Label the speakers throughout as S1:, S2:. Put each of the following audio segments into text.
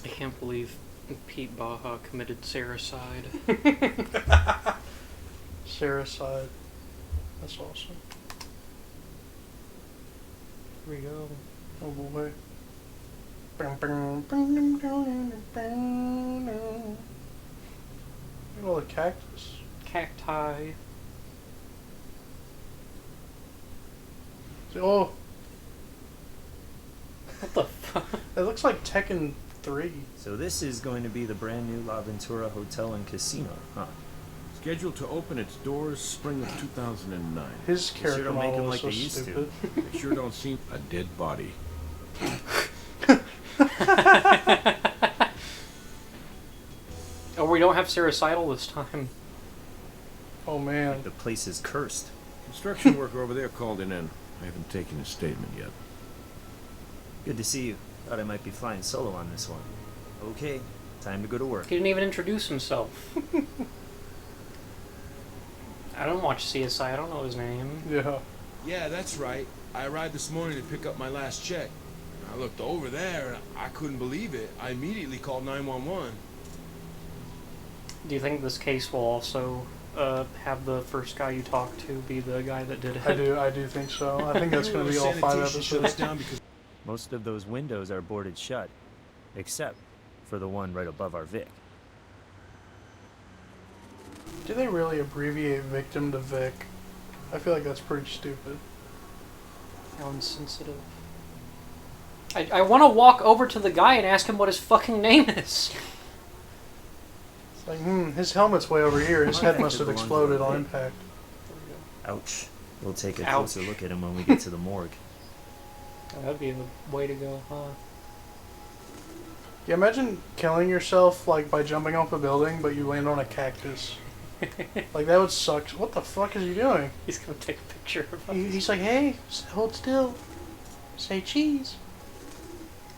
S1: I can't believe Pete Baja committed sericide.
S2: Saricide. That's awesome.
S1: Here we go.
S2: Oh boy. Look at all the cactus.
S1: Cacti.
S2: Oh,
S1: What the fuck?
S2: it looks like Tekken 3.
S3: So this is going to be the brand new La Ventura Hotel and Casino, huh?
S4: Scheduled to open its doors spring of 2009.
S2: His
S3: sure
S2: character
S3: don't make
S2: model
S3: him
S2: is
S3: like
S2: so
S3: they used to.
S2: stupid.
S4: They sure don't seem a dead body.
S1: Oh, we don't have sericidal this time.
S2: Oh man.
S3: The place is cursed.
S4: Construction worker over there called in. I haven't taken his statement yet.
S3: Good to see you. Thought I might be flying solo on this one. Okay, time to go to work.
S1: He didn't even introduce himself. I don't watch CSI, I don't know his name.
S2: Yeah.
S5: Yeah, that's right. I arrived this morning to pick up my last check. I looked over there and I couldn't believe it. I immediately called 911.
S1: Do you think this case will also have the first guy you talked to be the guy that did it?
S2: I do think so. I think that's going to be all 5
S5: Sanitation shut us
S2: episodes.
S5: down because
S3: Most of those windows are boarded shut, except for the one right above our Vic.
S2: Do they really abbreviate victim to Vic? I feel like that's pretty stupid.
S1: How insensitive. I want to walk over to the guy and ask him what his fucking name is.
S2: It's like, his helmet's way over here. His head must have
S3: Belongs to
S2: exploded
S3: the
S2: on
S3: Vic.
S2: impact.
S3: Ouch. We'll take a
S1: Ouch.
S3: closer look at him when we get to the morgue.
S1: That'd be the way to go, huh?
S2: Yeah, imagine killing yourself like by jumping off a building, but you land on a cactus. Like that would suck. What the fuck is he doing?
S1: He's gonna take a picture of us.
S2: He's like, hey, hold still. Say cheese.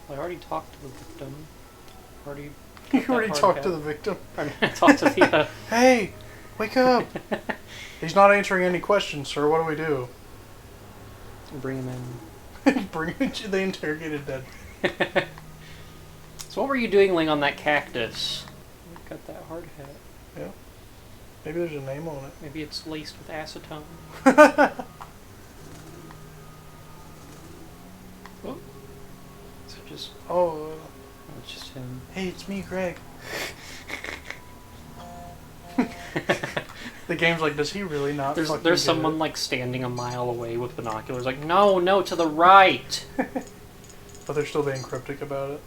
S1: I already talked to the victim. Already.
S2: You already talked to the victim.
S1: I talked to the.
S2: Hey, wake up. He's not answering any questions, sir. What do we do?
S1: Bring him in.
S2: Bring him to the interrogated dead.
S1: So what were you doing laying on that cactus? You've got that hard hat.
S2: Yeah. Maybe there's a name on
S1: Maybe it's laced with acetone.
S2: it.
S1: Oh. So just.
S2: Oh,
S1: It's just him.
S2: hey, it's me, Greg. The game's like, does he really not?
S1: There's
S2: fucking get
S1: someone
S2: it?
S1: like standing a mile away with binoculars, like, no, to the right.
S2: But they're still being cryptic about it.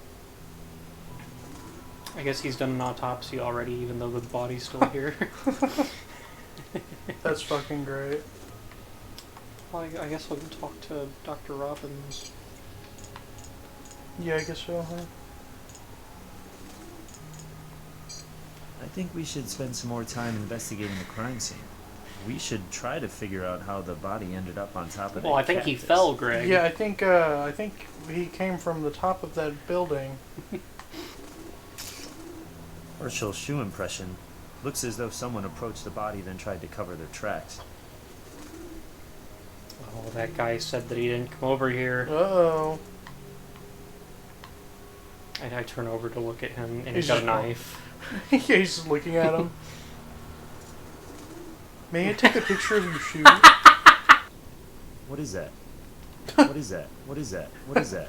S1: I guess he's done an autopsy already, even though the body's still here.
S2: That's fucking great.
S1: Well, I guess we'll talk to Dr. Robbins.
S2: Yeah, I guess so, huh?
S3: I think we should spend some more time investigating the crime scene. We should try to figure out how the body ended up on top of that
S1: Well, I think he
S3: cactus.
S1: fell, Greg.
S2: Yeah, I think he came from the top of that building.
S3: Partial shoe impression. Looks as though someone approached the body then tried to cover their tracks.
S1: Oh, that guy said that he didn't come over here.
S2: Uh-oh.
S1: And I turn over to look at him, and
S2: He's
S1: he's got a
S2: just-
S1: knife.
S2: Yeah, he's just looking at him. May I take a picture of your shoe?
S3: What is that? What is that? What is that? What is that?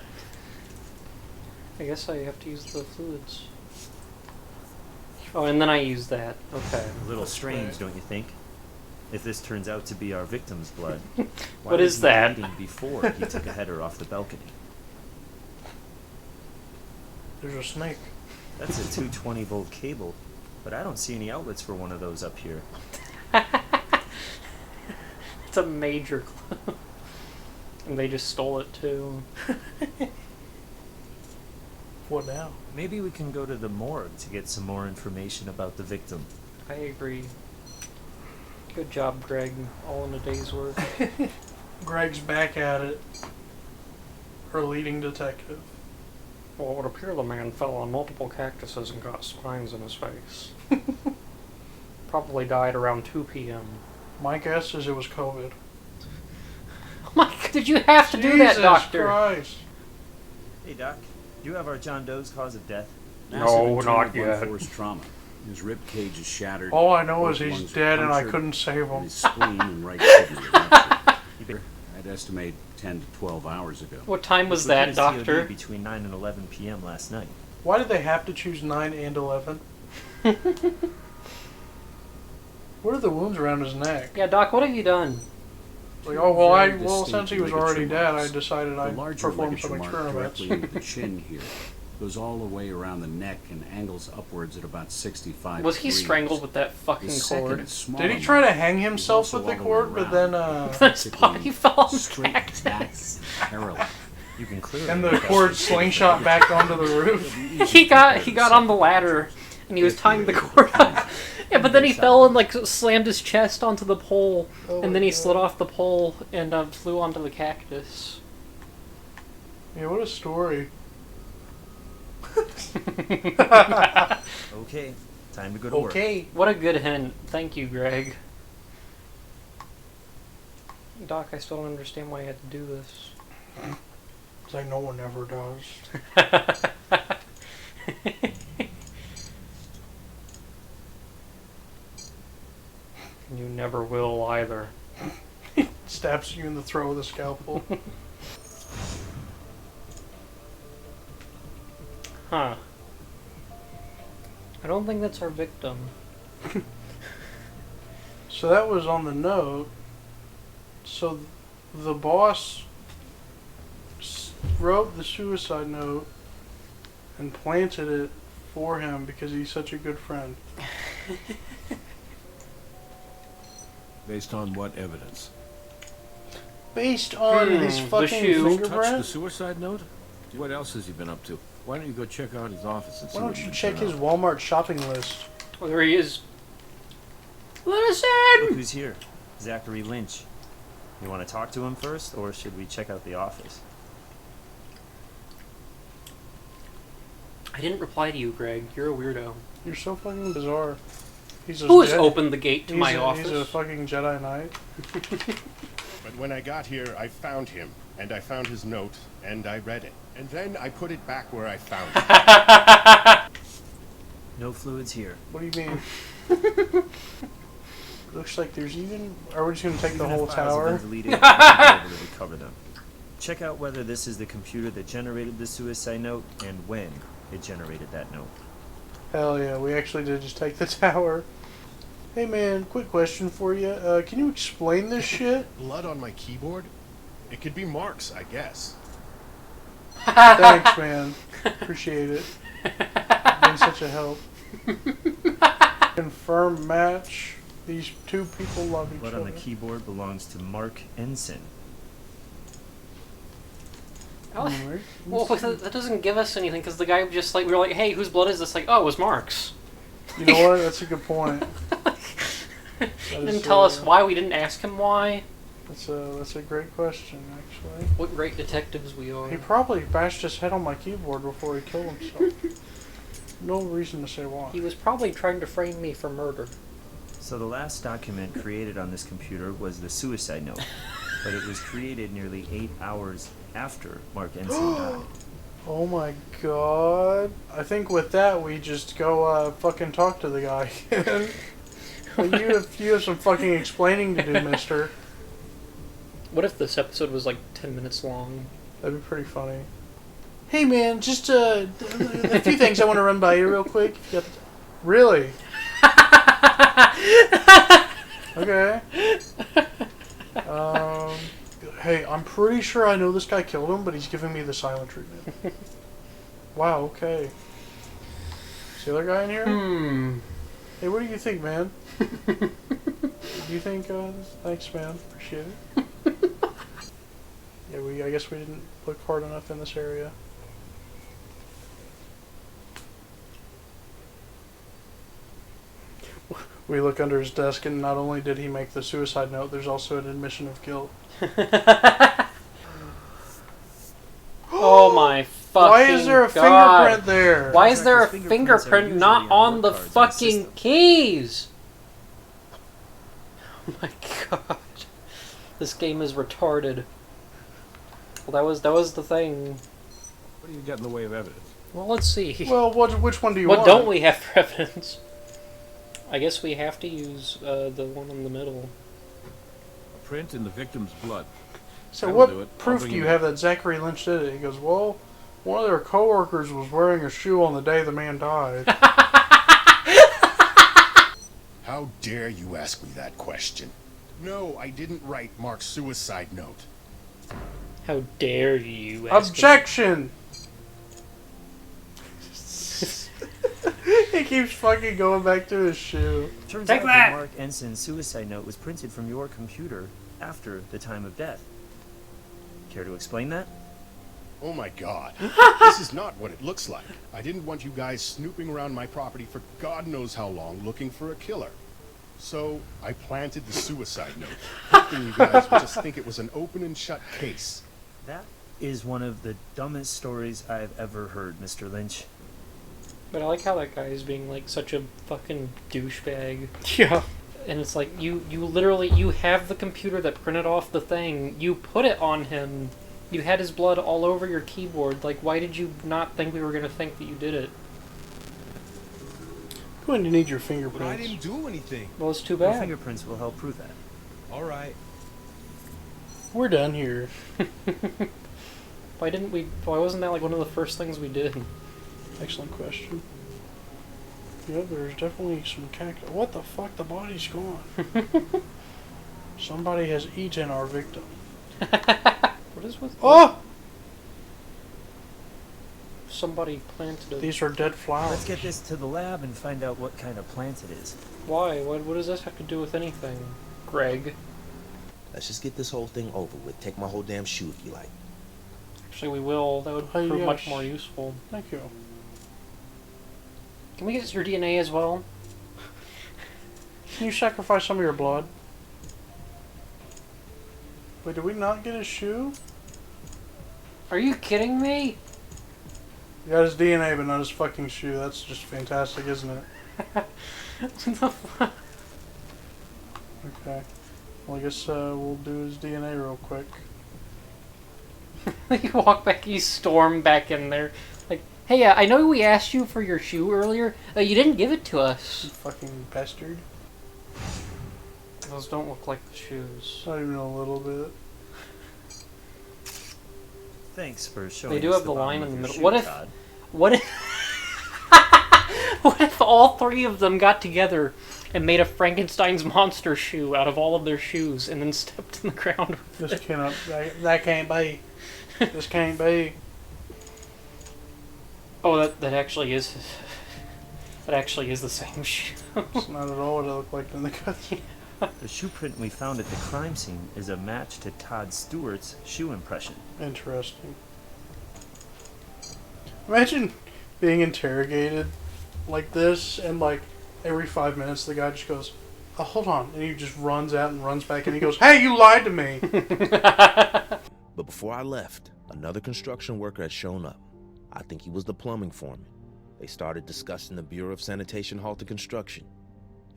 S1: I guess I have to use the fluids. Oh, and then I use that. Okay.
S3: A little strange, don't you think? If this turns out to be our victim's blood. Why
S1: What
S3: was
S1: is
S3: he
S1: that?
S3: bleeding before he took a header off the balcony?
S2: There's a snake.
S3: That's a 220-volt cable, but I don't see any outlets for one of those up here.
S1: It's a major clue. And they just stole it, too.
S2: What now?
S3: Maybe we can go to the morgue to get some more information about the victim.
S1: I agree. Good job, Greg. All in a day's work.
S2: Greg's back at it. Her leading detective.
S1: Well, it would appear the man fell on multiple cactuses and got spines in his face. Probably died around 2 p.m.
S2: My guess is it was COVID.
S1: Oh my god, did you have to do that,
S2: Jesus
S1: doctor?
S2: Christ.
S3: Hey, Doc. Do you have our John Doe's cause of death?
S1: No, not
S6: internal
S1: yet.
S6: blunt force trauma. His rib cage is shattered.
S2: All I know
S6: both
S2: is he's
S6: lungs are
S2: dead and I
S6: punctured,
S2: couldn't save
S6: and
S2: him.
S6: his spleen and right kidney are ruptured. I'd estimate 10 to 12 hours ago.
S1: What time was
S3: Which would
S1: that,
S3: put his COD
S1: Doctor?
S3: between 9 and 11 p.m. last night.
S2: Why did they have to choose 9 and 11? What are the wounds around his neck?
S1: Yeah, Doc, what have you done?
S2: Like, oh, well,
S6: Very
S2: well,
S6: distinct
S2: since he was
S6: ligature
S2: already dead, I
S6: marks.
S2: decided
S6: The
S2: I'd
S6: larger
S2: perform some
S6: ligature mark
S2: experiments.
S6: directly into the chin here goes all the way around the neck and angles upwards at about 65
S1: Was he
S6: degrees.
S1: strangled with that fucking
S6: The second
S1: cord?
S6: is smaller
S2: Did he try to
S6: mark
S2: hang
S6: is
S2: himself
S6: also
S2: with the
S6: all way
S2: cord, but
S6: around,
S2: then,
S1: His body fell on the
S6: straight back
S1: cactus.
S6: parallel.
S3: You can clearly
S2: and the
S3: make out
S2: cord
S3: the
S2: slingshot back onto the roof?
S1: He got on the ladder and he was tying the cord up. Yeah, but then he fell and like slammed his chest onto the pole,
S2: Oh
S1: and then he
S2: my
S1: slid
S2: God.
S1: off the pole and flew onto the cactus.
S2: Yeah, what a story.
S3: Okay, time to go to work.
S2: Okay.
S1: What a good hint. Thank you, Greg. Doc, I still don't understand why I had to do this.
S2: It's like no one ever does.
S1: You never will either.
S2: Stabs you in the throat with a scalpel.
S1: Huh. I don't think that's our victim.
S2: So that was on the note. So the boss wrote the suicide note and planted it for him because he's such a good friend.
S4: Based on what evidence?
S2: Based on his
S1: the
S2: fucking
S1: shoe.
S4: Touch the
S2: fingerprint?
S4: suicide note? What else has he been up to? Why don't you go check out his office and see
S2: Why
S4: what
S2: don't you
S4: can
S2: check
S4: turn
S2: his
S4: up?
S2: Walmart shopping list?
S1: Oh, there he is. Let us
S3: Look
S1: in!
S3: who's here. Zachary Lynch. You want to talk to him first, or should we check out the office?
S1: I didn't reply to you, Greg. You're a weirdo.
S2: You're so fucking bizarre. He's a
S1: Who has
S2: Jedi-
S1: opened the gate to
S2: he's
S1: my
S2: a,
S1: office?
S2: He's a fucking Jedi Knight.
S7: But when I got here, I found him, and I found his note, and I read it. And then I put it back where I found it.
S3: No fluids here.
S2: What do you mean? Looks like there's even... Are we just going to take the
S3: Even if
S2: whole
S3: files have
S2: tower?
S3: been deleted, we should be able to recover them. Check out whether this is the computer that generated the suicide note and when it generated that note.
S2: Hell yeah, we actually did just take the tower. Hey man, quick question for you. Can you explain this shit?
S7: Blood on my keyboard? It could be marks, I guess.
S2: Thanks, man. Appreciate it. You've been such a help. Confirm match. These two people love each
S3: Blood
S2: other.
S3: on the keyboard belongs to Mark Ensign.
S1: Oh,
S2: Alright.
S1: well, but that doesn't give us anything because the guy just like we were like, "Hey, whose blood is this?" Like, "Oh, it was Mark's."
S2: You know what? That's a good point.
S1: He
S2: That
S1: didn't
S2: is,
S1: tell us why. We didn't ask him why.
S2: That's a great question, actually.
S1: What great detectives we are.
S2: He probably bashed his head on my keyboard before he killed himself. No reason to say why.
S1: He was probably trying to frame me for murder.
S3: So the last document created on this computer was the suicide note, but it was created nearly 8 hours after Mark Ensign died.
S2: Oh my god. I think with that we just go fucking talk to the guy. But you have some fucking explaining to do, mister.
S1: What if this episode was like 10 minutes long?
S2: That'd be pretty funny. Hey man, just a few things I want to run by you real quick. If you got the really? Okay. Hey, I'm pretty sure I know this guy killed him, but he's giving me the silent treatment. Wow, okay. Is the other guy in here? Hey, what do you think, man? Do you think, thanks, man. Appreciate it. Yeah, I guess we didn't look hard enough in this area. We look under his desk, and not only did he make the suicide note, there's also an admission of guilt.
S1: Oh my fucking
S2: Why is there a
S1: God.
S2: fingerprint there?
S1: Why is there a
S3: Contractors' fingerprints are
S1: fingerprint not
S3: usually on
S1: on the
S3: work cards in the
S1: fucking
S3: system.
S1: keys? Oh my god. This game is retarded. Well, that was the thing.
S4: What do you got in the way of evidence?
S1: Well, let's see.
S2: Well, which one do you
S1: What
S2: want?
S1: don't we have for evidence? I guess we have to use the one in the middle.
S4: A print in the victim's blood.
S2: So
S4: That'll do it.
S2: what
S4: I'll
S2: proof
S4: bring
S2: do you
S4: him
S2: have that Zachary Lynch did it? He goes, well, one of their coworkers was wearing a shoe on the day the man died.
S7: How dare you ask me that question? No, I didn't write Mark's suicide note.
S1: How dare you ask
S2: Objection! He keeps fucking going back to his shoe.
S3: Turns
S1: Take
S3: out
S1: that!
S3: the Mark Enson's suicide note was printed from your computer after the time of death. Care to explain that?
S7: Oh my god. This is not what it looks like. I didn't want you guys snooping around my property for God knows how long looking for a killer. So I planted the suicide note, hoping you guys would just think it was an open and shut case.
S3: That is one of the dumbest stories I've ever heard, Mr. Lynch.
S1: But I like how that guy is being like such a fucking douchebag.
S2: Yeah.
S1: And it's like you literally you have the computer that printed off the thing. You put it on him. You had his blood all over your keyboard. Like, why did you not think we were gonna think that you did it?
S2: Going to need your
S5: But I
S2: fingerprints.
S5: didn't do anything.
S1: Well, it's too
S3: Your
S1: bad.
S3: fingerprints will help prove that.
S5: All right.
S2: We're done here.
S1: Why didn't we? Why wasn't that like one of the first things we did?
S2: Excellent question. Yeah, there's definitely some cactus. What the fuck? The body's gone. Somebody has eaten our victim.
S1: What is with?
S2: Oh!
S1: Somebody planted it.
S2: These are dead flowers.
S3: Let's get this to the lab and find out what kind of plant it is.
S1: Why? What does this have to do with anything, Greg?
S8: Let's just get this whole thing over with. Take my whole damn shoe if you like.
S1: Actually, we will. That would
S2: Oh,
S1: prove much
S2: yes.
S1: more useful.
S2: Thank you.
S1: Can we get your DNA as well?
S2: Can you sacrifice some of your blood? Wait, did we not get his shoe?
S1: Are you kidding me?
S2: We got his DNA, but not his fucking shoe. That's just fantastic, isn't it?
S1: What the fuck?
S2: Okay. Well, I guess we'll do his DNA real quick.
S1: You walk back, you storm back in there. Like, hey, I know we asked you for your shoe earlier. You didn't give it to
S2: You
S1: us.
S2: fucking bastard.
S1: Those don't look like the shoes.
S2: Not even a little bit.
S3: Thanks for showing
S1: They do
S3: us
S1: have the
S3: bottom
S1: line
S3: of
S1: in the
S3: your
S1: middle.
S3: shoe,
S1: What if-
S3: Todd.
S1: What if... What if all three of them got together and made a Frankenstein's monster shoe out of all of their shoes and then stepped in the ground with
S2: This
S1: it?
S2: cannot. That can't be. This can't be.
S1: Oh, that actually is... That actually is the same shoe.
S2: It's not at all what it looked like in the cutscene.
S3: The shoe print we found at the crime scene is a match to Todd Stewart's shoe impression.
S2: Interesting. Imagine being interrogated like this, and like every 5 minutes the guy just goes, "Oh, hold on," and he just runs out and runs back, and he goes, "Hey, you lied to me."
S8: But before I left, another construction worker had shown up. I think he was the plumbing foreman. They started discussing the Bureau of Sanitation halted construction.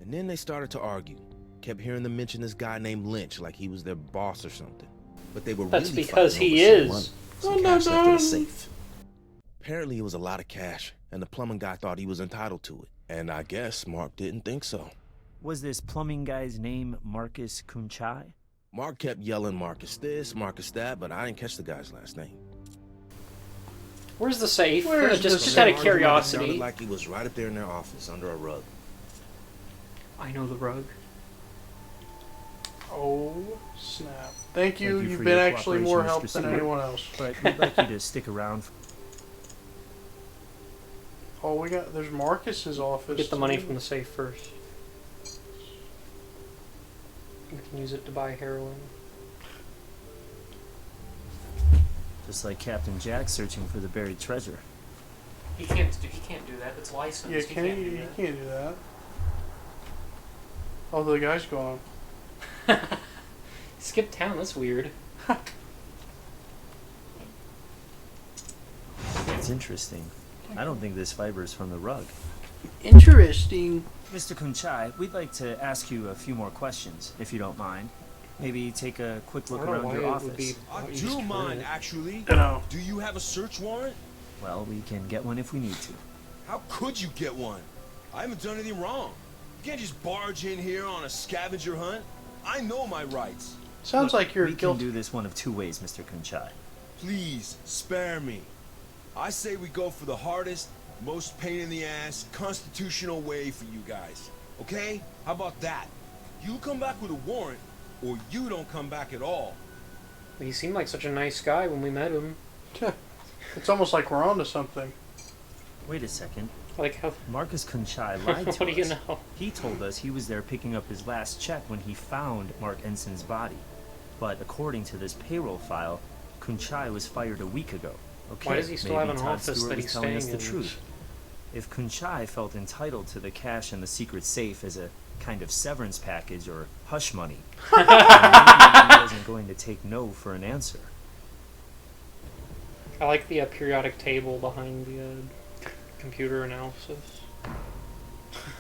S8: And then they started to argue. Kept hearing them mention this guy named Lynch like he was their boss or something. But they were
S1: That's
S8: really
S1: because
S8: fighting
S1: he
S8: over
S1: is.
S8: some money, some cash left in the safe. Apparently it was a lot of cash, and the plumbing guy thought he was entitled to it. And I guess Mark didn't think so.
S3: Was this plumbing guy's name Marcus Kunchai?
S8: Mark kept yelling Marcus this, Marcus that, but I didn't catch the guy's last name.
S1: Where's the safe?
S2: Where's the
S1: just
S2: safe?
S1: out of
S8: It
S1: curiosity.
S8: sounded like he was right up there in their office, under a rug.
S1: I know the rug.
S2: Oh snap! Thank you.
S3: Thank you
S2: You've
S3: for
S2: been
S3: your
S2: actually more
S3: cooperation,
S2: help
S3: Mr.
S2: than
S3: Stewart.
S2: anyone else.
S3: But we'd like you to stick around.
S2: Oh, we got. There's Marcus's office.
S1: Get the money
S2: too.
S1: from the safe first. You can use it to buy heroin.
S3: Just like Captain Jack searching for the buried treasure.
S1: He can't do that. It's licensed.
S2: Yeah, can you? You can't do that. Oh, the guy's gone.
S1: Skip town. That's weird.
S3: It's interesting. I don't think this fiber is from the rug.
S2: Interesting.
S3: Mr. Kunchai, we'd like to ask you a few more questions, if you don't mind. Maybe take a quick look
S1: I don't know
S3: around
S1: why
S3: your
S1: it would be-
S3: office.
S5: I
S1: What
S5: do
S1: you
S5: mind,
S1: scared?
S5: actually.
S2: You know.
S5: Do you have a search warrant?
S3: Well, we can get one if we need to.
S5: How could you get one? I haven't done anything wrong. You can't just barge in here on a scavenger hunt. I know my rights.
S2: Sounds
S3: Look,
S2: like you're
S3: we
S2: guilty.
S3: can do this one of two ways, Mr. Kunchai.
S5: Please, spare me. I say we go for the hardest, most pain-in-the-ass, constitutional way for you guys. Okay? How about that? You come back with a warrant, or you don't come back at all.
S1: He seemed like such a nice guy when we met him.
S2: It's almost like we're onto something.
S3: Wait a second.
S1: Like how?
S3: Marcus Kunchai lied to
S1: What do you
S3: us.
S1: know?
S3: He told us he was there picking up his last check when he found Mark Ensign's body. But according to this payroll file, Kunchai was fired a week ago. Okay,
S1: Why does he still
S3: maybe
S1: have an
S3: Todd
S1: office
S3: Stewart
S1: that
S3: was
S1: he's
S3: telling us
S1: staying
S3: the
S1: in?
S3: truth. If Kunchai felt entitled to the cash in the secret safe as a kind of severance package or hush money, then maybe he wasn't going to take no for an answer.
S1: I like the periodic table behind the computer analysis.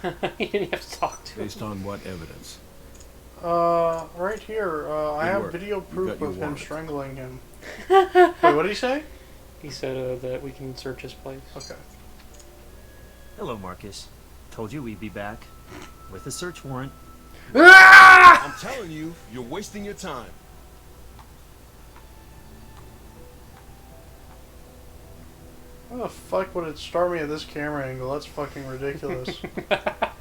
S1: You didn't have to talk to him.
S4: Based on what evidence?
S2: Right here. I
S4: Good
S2: have
S4: work.
S2: video
S4: You
S2: proof
S4: got your
S2: of him
S4: warrant.
S2: strangling him. Wait, what did he say?
S1: He said that we can search his place.
S2: Okay.
S3: Hello, Marcus. Told you we'd be back. With a search warrant.
S5: I'm telling you, you're wasting your time.
S2: How the fuck would it start me at this camera angle? That's fucking ridiculous.
S1: Oh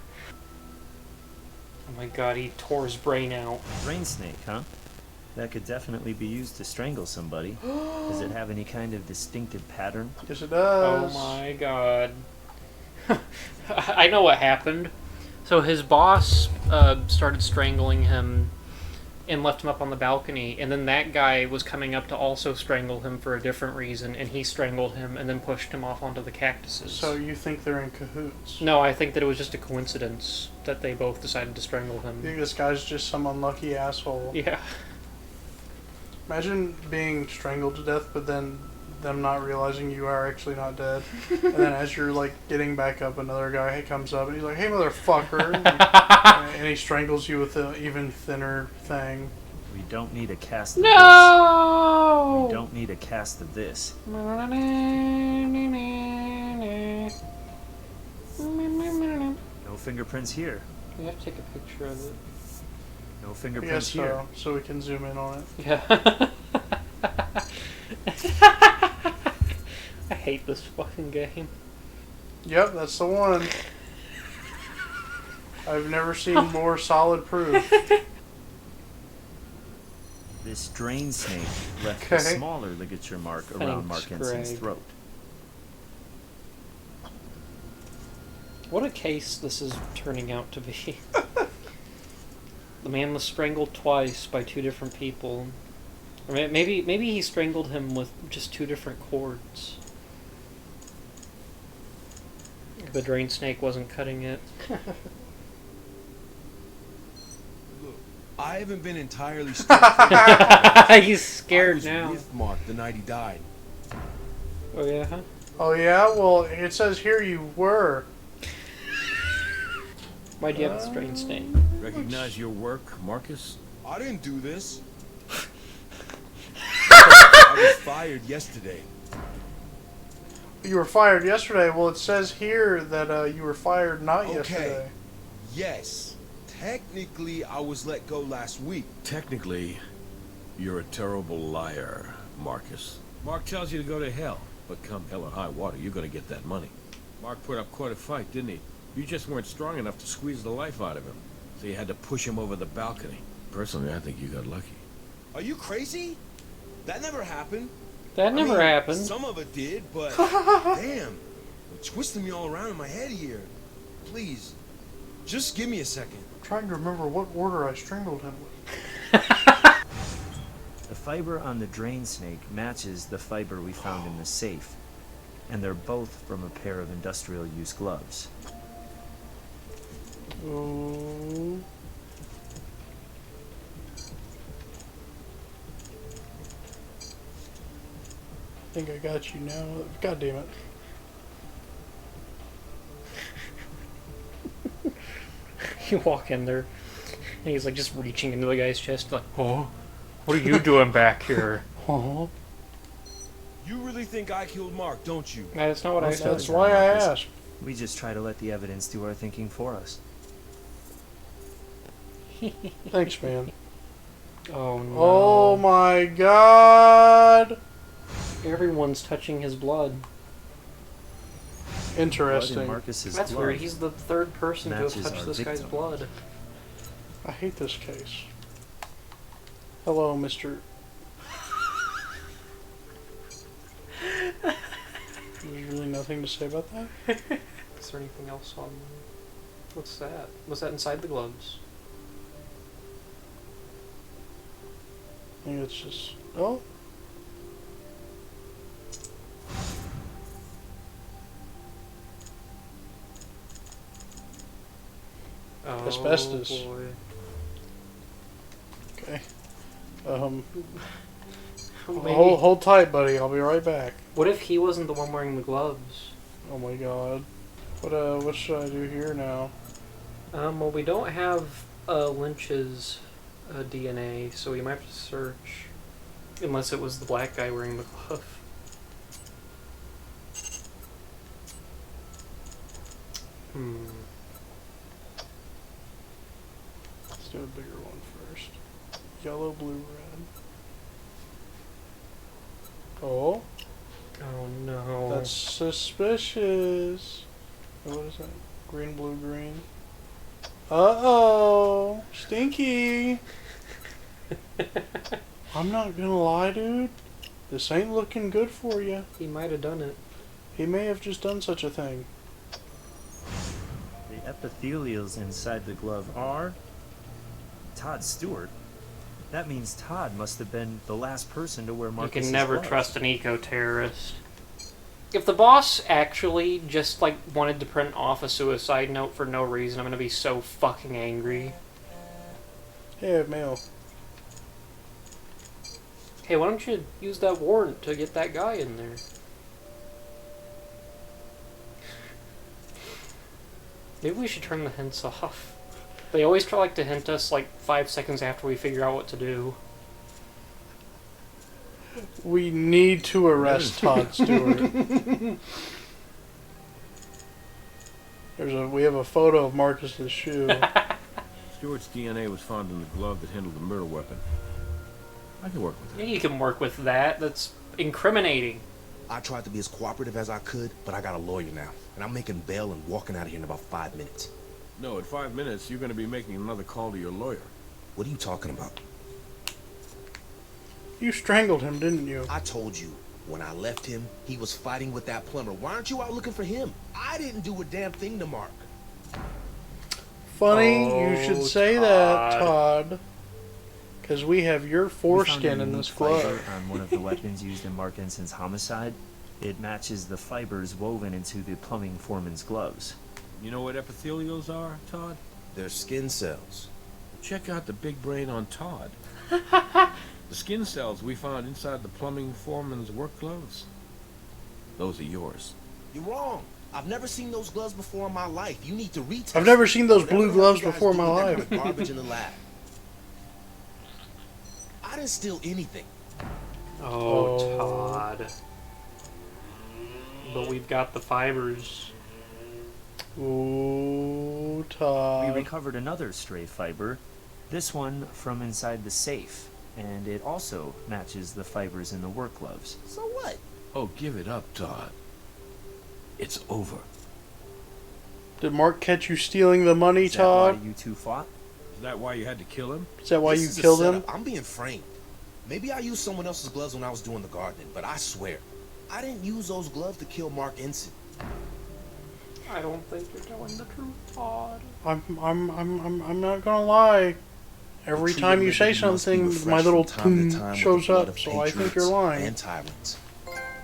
S1: my god, he tore his brain out.
S3: Brain snake, huh? That could definitely be used to strangle somebody. Does it have any kind of distinctive pattern?
S2: Yes, it
S1: Oh
S2: does.
S1: my god. I know what happened. So his boss started strangling him and left him up on the balcony, and then that guy was coming up to also strangle him for a different reason, and he strangled him and then pushed him off onto the cactuses.
S2: So you think they're in cahoots?
S1: No, I think that it was just a coincidence that they both decided to strangle
S2: You
S1: him.
S2: think this guy's just some unlucky asshole?
S1: Yeah.
S2: Imagine being strangled to death, but then them not realizing you are actually not dead. And then as you're like getting back up, another guy comes up and he's like, "Hey, motherfucker!" And he strangles you with an even thinner thing.
S3: We don't need a cast of this.
S1: No!
S3: We don't need a cast of this.
S1: No
S3: No fingerprints here.
S1: We have to take a picture of it.
S3: No
S2: Yes,
S3: fingerprints here.
S2: so we can zoom in on it.
S1: Yeah. I hate this fucking game.
S2: Yep, that's the one. I've never seen more solid proof.
S3: This drain snake left
S2: Okay.
S3: a smaller ligature mark around
S1: Thanks,
S3: Mark Ensign's
S1: Greg.
S3: throat.
S1: What a case this is turning out to be. The man was strangled twice by two different people. Or maybe he strangled him with just two different cords. The drain snake wasn't cutting it.
S5: Look, I haven't been entirely straight.
S1: He's scared
S5: I was
S1: now.
S5: with Mark the night he died.
S1: Oh yeah, huh?
S2: Oh yeah, well it says here you were.
S1: Why'd you have the drain snake?
S4: Recognize your work, Marcus?
S5: I didn't do this. I was fired yesterday.
S2: You were fired yesterday. Well, it says here that you were fired not
S5: Okay.
S2: yesterday.
S5: Yes. Technically, I was let go last week.
S4: Technically, you're a terrible liar, Marcus. Mark tells you to go to hell, but come hell or high water, you're gonna get that money. Mark put up quite a fight, didn't he? You just weren't strong enough to squeeze the life out of him, so you had to push him over the balcony. Personally, I think you got lucky.
S5: Are you crazy? That never happened.
S1: That
S5: I
S1: never
S5: mean,
S1: happened.
S5: Some of it did, but damn, you're twisting me all around in my head here. Please, just give me a second.
S2: I'm trying to remember what order I strangled him with.
S3: The fiber on the drain snake matches the fiber we found in the safe, and they're both from a pair of industrial use gloves.
S2: Oh. I think I got you now. God damn it.
S1: You walk in there, and he's like just reaching into the guy's chest, like, "Oh, what are you doing back here?"
S2: Oh.
S5: You really really think I killed Mark, don't you?
S1: That's not what I
S3: Most
S1: said.
S3: of
S2: That's
S3: the
S2: why
S3: time,
S2: I
S3: Marcus,
S2: asked.
S3: We just try to let the evidence do our thinking for us.
S2: Thanks, man.
S1: Oh no.
S2: Oh my god!
S1: Everyone's touching his blood.
S3: Blood in
S2: Interesting.
S3: Marcus's
S1: That's
S3: glove.
S1: weird. He's the third person to have
S3: matches
S1: touched
S3: our
S1: this guy's
S3: victim.
S1: blood.
S2: I hate this case. Hello, Mr. There's really nothing to say about that?
S1: Is there anything else on? What's that? Was that inside the gloves?
S2: I think it's just... Oh?
S1: Oh,
S2: Asbestos.
S1: boy.
S2: Okay.
S1: Maybe.
S2: Hold tight, buddy. I'll be right back.
S1: What if he wasn't the one wearing the gloves?
S2: Oh my god. What should I do here now?
S1: Well, we don't have Lynch's DNA, so we might have to search. Unless it was the black guy wearing the glove.
S2: Let's do a bigger one first. Yellow, blue, red. Oh,
S1: Oh no.
S2: that's suspicious. What is that? Green, blue, green. Uh-oh. Stinky. I'm not gonna lie, dude. This ain't looking good for you.
S1: He might have done it.
S2: He may have just done such a thing.
S3: The epithelials inside the glove are Todd Stewart. That means Todd must have been the last person to wear Marcus's
S1: You can never
S3: gloves.
S1: trust an eco-terrorist. If the boss actually just, like, wanted to print off a suicide note for no reason, I'm gonna be so fucking angry.
S2: Hey, I have mail.
S1: Hey, why don't you use that warrant to get that guy in there? Maybe we should turn the hints off. They always try like to hint us like 5 seconds after we figure out what to do.
S2: We need to arrest Todd Stewart. We have a photo of Marcus's shoe.
S4: Stewart's DNA was found in the glove that handled the murder weapon. I can work with
S1: Yeah,
S4: it.
S1: you can work with that. That's incriminating.
S8: I tried to be as cooperative as I could, but I got a lawyer now, and I'm making bail and walking out of here in about 5 minutes.
S4: No, in 5 minutes, you're going to be making another call to your lawyer.
S8: What are you talking about?
S2: You strangled him, didn't you?
S8: I told you, when I left him, he was fighting with that plumber. Why aren't you out looking for him? I didn't do a damn thing to Mark.
S2: Funny, you
S1: Oh,
S2: should say that, Todd. Because we have your
S3: We found a
S2: foreskin in
S3: unique
S2: this
S3: fiber
S2: glove.
S3: on one of the weapons used in Mark Ensign's homicide. It matches the fibers woven into the plumbing foreman's gloves.
S4: You know what epithelials are, Todd?
S8: They're skin cells.
S4: Check out the big brain on Todd. The skin cells we found inside the plumbing foreman's work gloves. Those are yours.
S8: You're wrong. I've never seen those gloves before in my life. You need to retest.
S2: I've never seen those
S8: Whatever
S2: blue
S8: the
S2: gloves
S8: hell you guys
S2: before in
S8: do
S2: my
S8: with that
S2: life.
S8: kind of garbage in the lab. I didn't steal anything.
S1: Oh,
S2: Oh.
S1: Todd. But we've got the fibers.
S2: Ooh,
S3: We
S2: Todd.
S3: recovered another stray fiber, this one from inside the safe, and it also matches the fibers in the work gloves.
S8: So what?
S4: Oh, give it up, Todd. It's over.
S2: Did Mark catch you stealing the money,
S3: Is that why
S2: Todd?
S3: you two fought?
S4: Is that why you had to kill him?
S2: Is that why
S8: This
S2: you
S8: is a
S2: killed him?
S8: setup. I'm being framed. Maybe I used someone else's gloves when I was doing the gardening, but I swear, I didn't use those gloves to kill Mark Ensign.
S1: I don't think you're telling the truth, Todd.
S2: I'm not gonna lie. Every
S8: The
S2: time
S8: true
S2: you say
S8: religion must be
S2: something,
S8: refreshed
S2: my little
S8: from time to
S2: toon
S8: time with
S2: shows
S8: the blood
S2: up,
S8: of
S2: so I think
S8: patriots
S2: you're lying.
S8: and tyrants.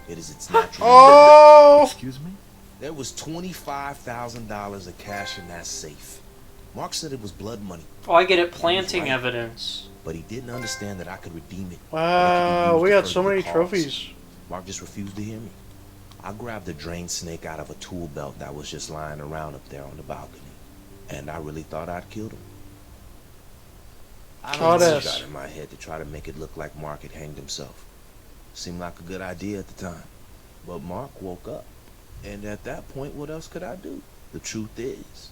S8: It is its natural.
S2: Oh!
S4: Excuse me?
S8: There was $25,000 of cash in that safe. Mark said it was blood money,
S1: Oh, I get it. Planting
S8: right.
S1: evidence.
S8: but he didn't understand that I could redeem it.
S2: Wow, we
S8: got
S2: got so many trophies.
S8: Mark just refused to hear me. I grabbed a drain snake out of a tool belt that was just lying around up there on the balcony, and I really thought I'd killed him. I don't know what
S2: Todd-esque.
S8: got in my head to try to make it look like Mark had hanged himself. Seemed like a good idea at the time. But Mark woke up. And at that point, what else could I do? The truth is,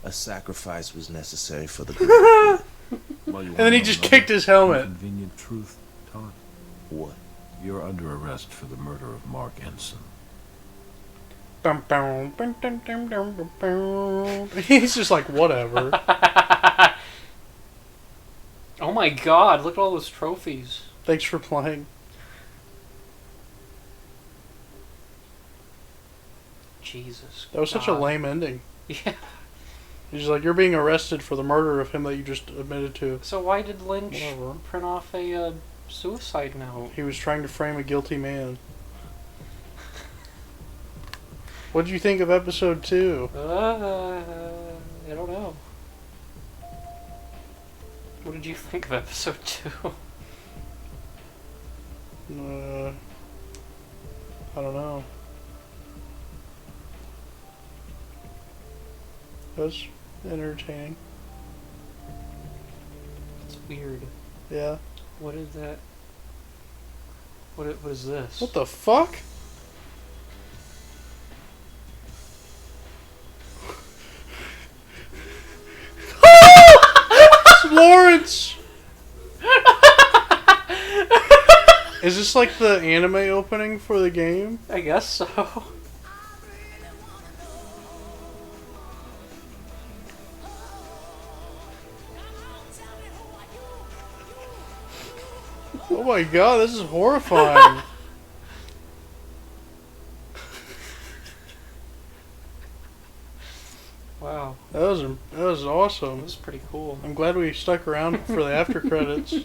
S8: a sacrifice was necessary for the greater good.
S2: And then he just kicked his helmet.
S4: Convenient truth, Todd.
S8: What?
S4: You're under arrest for the murder of Mark Ensign.
S2: He's just like, whatever.
S1: Oh my god, look at all those trophies.
S2: Thanks for playing.
S1: Jesus.
S2: That was such a
S1: God.
S2: lame ending.
S1: Yeah.
S2: He's like, you're being arrested for the murder of him that you just admitted to.
S1: So why did Lynch
S2: Whatever.
S1: print off a suicide note?
S2: He was trying to frame a guilty man. What did you think of episode 2?
S1: I don't know. What did you think of episode 2?
S2: I don't know. It was entertaining.
S1: It's weird.
S2: Yeah.
S1: What is that? What is this?
S2: What the fuck? It's Lawrence! Is this like the anime opening for the game?
S1: I guess so.
S2: Oh my god, this is horrifying.
S1: Wow.
S2: That was
S1: That
S2: awesome.
S1: was pretty cool.
S2: I'm glad we stuck around for the after credits.